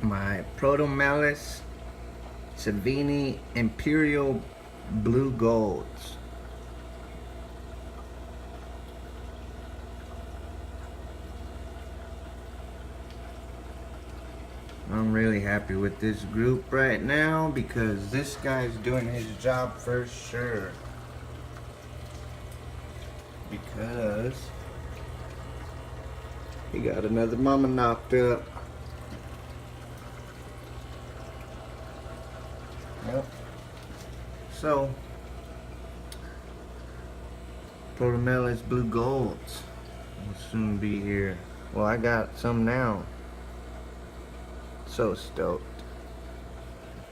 my Protomelas steveni imperial blue golds. I'm really happy with this group right now because this guy's doing his job for sure. Because he got another mama knocked up. Yep. So, Protomelas blue golds will soon be here. Well, I got some now. So stoked.